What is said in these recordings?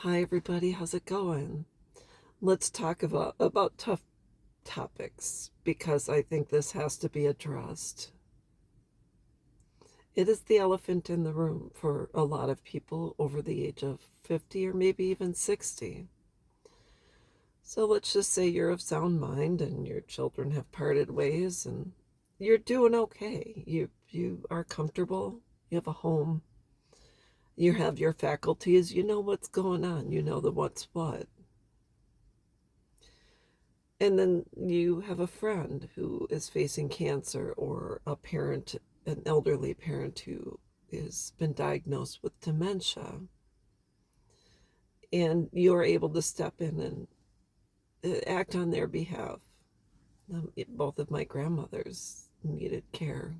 Hi everybody, how's it going? Let's talk about tough topics because I think this has to be addressed. It is the elephant in the room for a lot of people over the age of 50 or maybe even 60. So let's just say you're of sound mind and your children have parted ways and you're doing okay. You are comfortable, you have a home, you have your faculties, you know what's going on, you know the what's what. And then you have a friend who is facing cancer, or a parent, an elderly parent who has been diagnosed with dementia. And you're able to step in and act on their behalf. Both of my grandmothers needed care,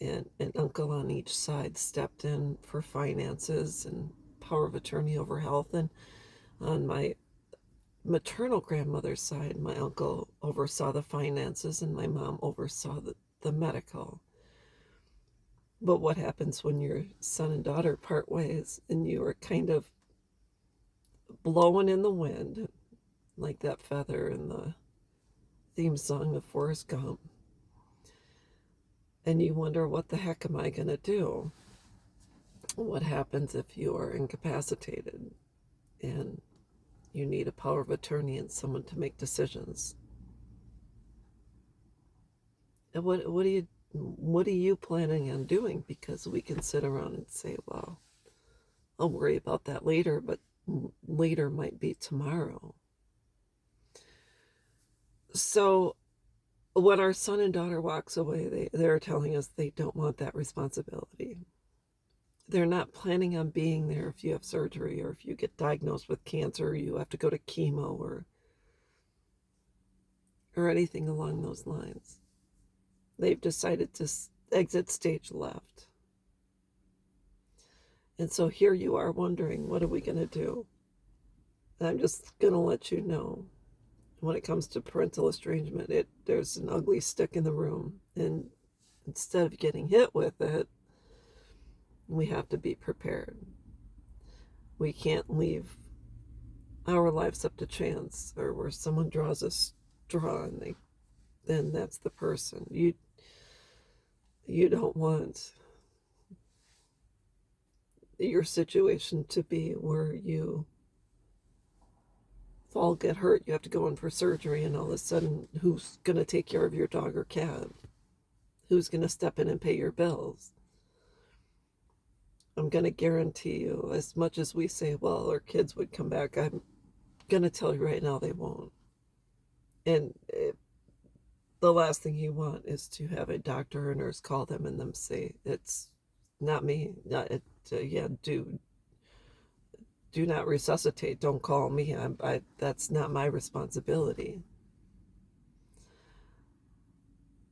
and an uncle on each side stepped in for finances and power of attorney over health. And on my maternal grandmother's side, my uncle oversaw the finances and my mom oversaw the medical. But what happens when your son and daughter part ways and you are kind of blowing in the wind, like that feather in the theme song of Forrest Gump, and you wonder, what the heck am I going to do? What happens if you are incapacitated and you need a power of attorney and someone to make decisions? And what are you planning on doing? Because we can sit around and say, well, I'll worry about that later, but later might be tomorrow. So when our son and daughter walks away, they're telling us they don't want that responsibility. They're not planning on being there if you have surgery, or if you get diagnosed with cancer, or you have to go to chemo, or anything along those lines. They've decided to exit stage left. And so here you are wondering, what are we going to do? And I'm just going to let you know, when it comes to parental estrangement, there's an ugly stick in the room. And instead of getting hit with it, we have to be prepared. We can't leave our lives up to chance, or where someone draws a straw and then that's the person. You don't want your situation to be where you fall, get hurt, you have to go in for surgery, and all of a sudden, who's going to take care of your dog or cat? Who's going to step in and pay your bills? I'm going to guarantee you, as much as we say, well, our kids would come back, I'm going to tell you right now, they won't. And the last thing you want is to have a doctor or nurse call them and them say, it's not me. Yeah, do not resuscitate. Don't call me. That's not my responsibility.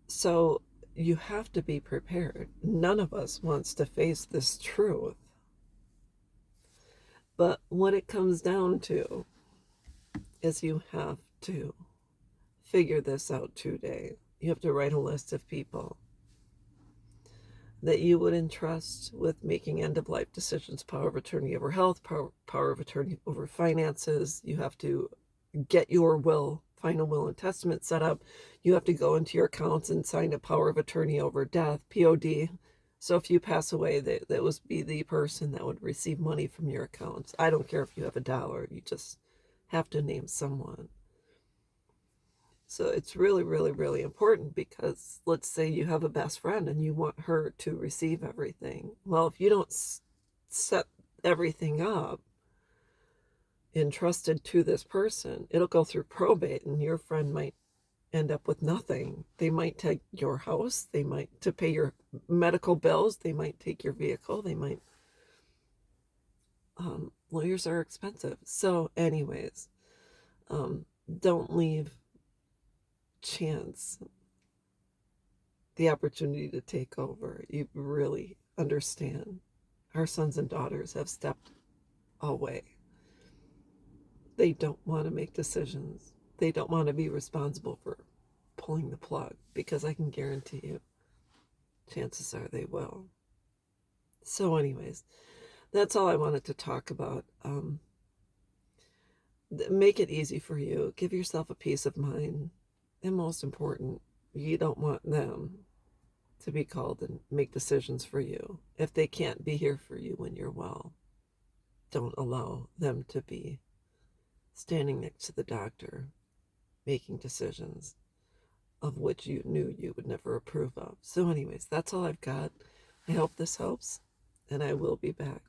So you have to be prepared. None of us wants to face this truth. But what it comes down to is you have to figure this out today. You have to write a list of people that you would entrust with making end-of-life decisions, power of attorney over health, power of attorney over finances. You have to get your will, final will and testament set up. You have to go into your accounts and sign a power of attorney over death, POD. So if you pass away, that would be the person that would receive money from your accounts. I don't care if you have $1, you just have to name someone. So it's really, really, really important, because let's say you have a best friend and you want her to receive everything. Well, if you don't set everything up entrusted to this person, it'll go through probate and your friend might end up with nothing. They might take your house, they might, to pay your medical bills, they might take your vehicle, they might, lawyers are expensive. So anyways, don't leave chance the opportunity to take over. You really understand. Our sons and daughters have stepped away. They don't want to make decisions. They don't want to be responsible for pulling the plug, because I can guarantee you, chances are they will. So anyways, that's all I wanted to talk about. Make it easy for you. Give yourself a peace of mind. And most important, you don't want them to be called and make decisions for you. If they can't be here for you when you're well, don't allow them to be standing next to the doctor making decisions of which you knew you would never approve of. So, anyways, that's all I've got. I hope this helps, and I will be back.